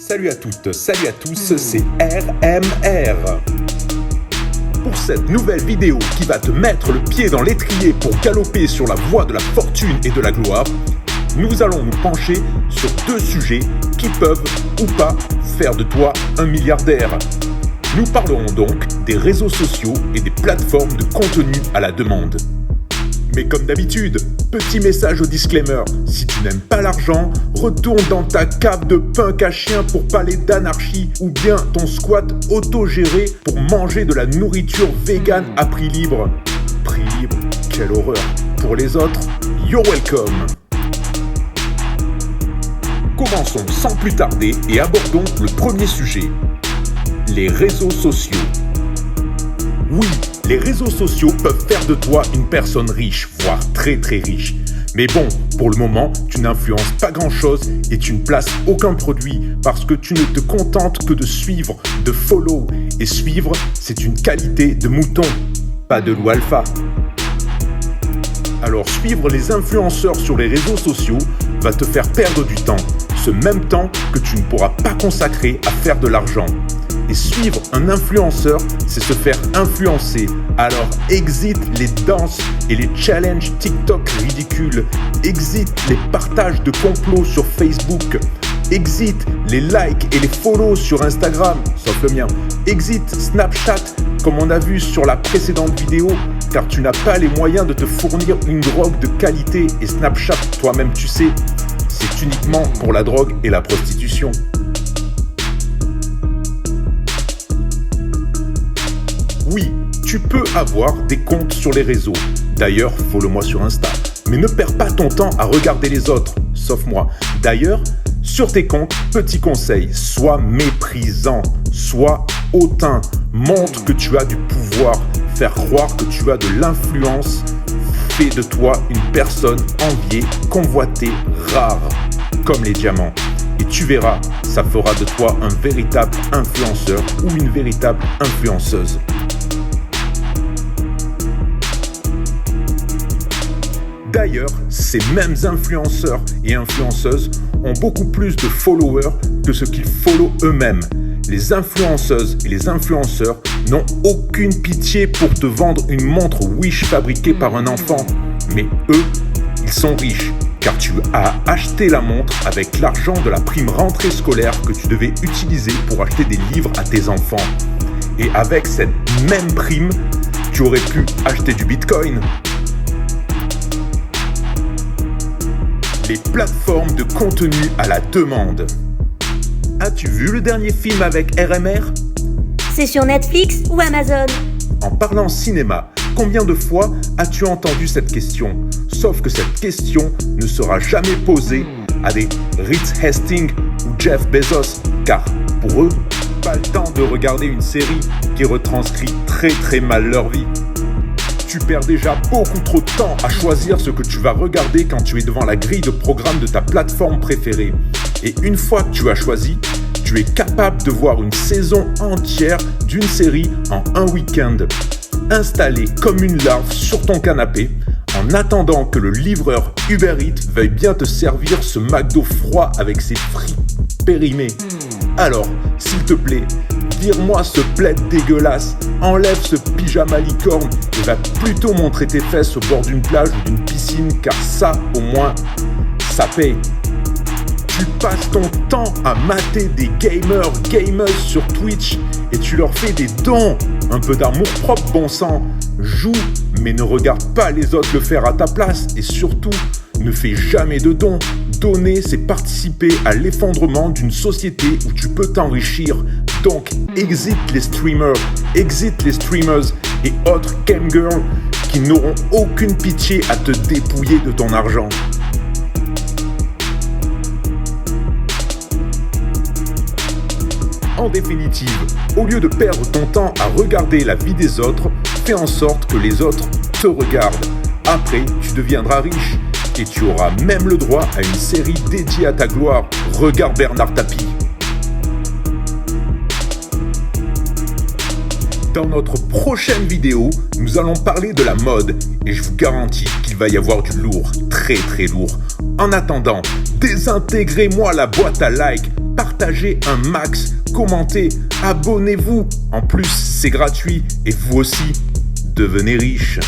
Salut à toutes, salut à tous, c'est RMR. Pour cette nouvelle vidéo qui va te mettre le pied dans l'étrier pour galoper sur la voie de la fortune et de la gloire, nous allons nous pencher sur deux sujets qui peuvent ou pas faire de toi un milliardaire. Nous parlerons donc des réseaux sociaux et des plateformes de contenu à la demande. Mais comme d'habitude, petit message au disclaimer, si tu n'aimes pas l'argent, retourne dans ta cave de punk à chien pour parler d'anarchie ou bien ton squat autogéré pour manger de la nourriture vegan à prix libre. Prix libre, quelle horreur. Pour les autres, you're welcome. Commençons sans plus tarder et abordons le premier sujet. Les réseaux sociaux. Oui, les réseaux sociaux peuvent faire de toi une personne riche, voire très très riche. Mais bon, pour le moment, tu n'influences pas grand-chose et tu ne places aucun produit parce que tu ne te contentes que de suivre, de follow. Et suivre, c'est une qualité de mouton, pas de loup alpha. Alors suivre les influenceurs sur les réseaux sociaux va te faire perdre du temps, ce même temps que tu ne pourras pas consacrer à faire de l'argent. Et suivre un influenceur, c'est se faire influencer. Alors exit les danses et les challenges TikTok ridicules. Exit les partages de complots sur Facebook. Exit les likes et les follow sur Instagram, sauf le mien. Exit Snapchat, comme on a vu sur la précédente vidéo, car tu n'as pas les moyens de te fournir une drogue de qualité. Et Snapchat, toi-même tu sais, c'est uniquement pour la drogue et la prostitution. Oui, tu peux avoir des comptes sur les réseaux. D'ailleurs, follow-moi sur Insta. Mais ne perds pas ton temps à regarder les autres, sauf moi. D'ailleurs, sur tes comptes, petit conseil, sois méprisant, sois hautain, montre que tu as du pouvoir, faire croire que tu as de l'influence, fais de toi une personne enviée, convoitée, rare, comme les diamants. Et tu verras, ça fera de toi un véritable influenceur ou une véritable influenceuse. D'ailleurs, ces mêmes influenceurs et influenceuses ont beaucoup plus de followers que ce qu'ils follow eux-mêmes. Les influenceuses et les influenceurs n'ont aucune pitié pour te vendre une montre Wish fabriquée par un enfant. Mais eux, ils sont riches, car tu as acheté la montre avec l'argent de la prime rentrée scolaire que tu devais utiliser pour acheter des livres à tes enfants. Et avec cette même prime, tu aurais pu acheter du Bitcoin. Les plateformes de contenu à la demande. As-tu vu le dernier film avec RMR ? C'est sur Netflix ou Amazon ? En parlant cinéma, combien de fois as-tu entendu cette question ? Sauf que cette question ne sera jamais posée à des Reed Hastings ou Jeff Bezos, car pour eux, pas le temps de regarder une série qui retranscrit très très mal leur vie. Tu perds déjà beaucoup trop de temps à choisir ce que tu vas regarder quand tu es devant la grille de programme de ta plateforme préférée. Et une fois que tu as choisi, tu es capable de voir une saison entière d'une série en un week-end, installé comme une larve sur ton canapé, en attendant que le livreur Uber Eats veuille bien te servir ce McDo froid avec ses frites périmées. Alors, s'il te plaît, vire-moi ce plaid dégueulasse, enlève ce pyjama licorne et va plutôt montrer tes fesses au bord d'une plage ou d'une piscine, car ça, au moins, ça paye. Tu passes ton temps à mater des gamers sur Twitch et tu leur fais des dons. Un peu d'amour propre, bon sang. Joue, mais ne regarde pas les autres le faire à ta place. Et surtout, ne fais jamais de dons. Donner, c'est participer à l'effondrement d'une société où tu peux t'enrichir. Donc, exit les streamers et autres camgirls qui n'auront aucune pitié à te dépouiller de ton argent. En définitive, au lieu de perdre ton temps à regarder la vie des autres, fais en sorte que les autres te regardent. Après, tu deviendras riche et tu auras même le droit à une série dédiée à ta gloire. Regarde Bernard Tapie. Dans notre prochaine vidéo, nous allons parler de la mode et je vous garantis qu'il va y avoir du lourd, très très lourd. En attendant, désintégrez-moi la boîte à like, partagez un max, commentez, abonnez-vous. En plus, c'est gratuit et vous aussi, devenez riche.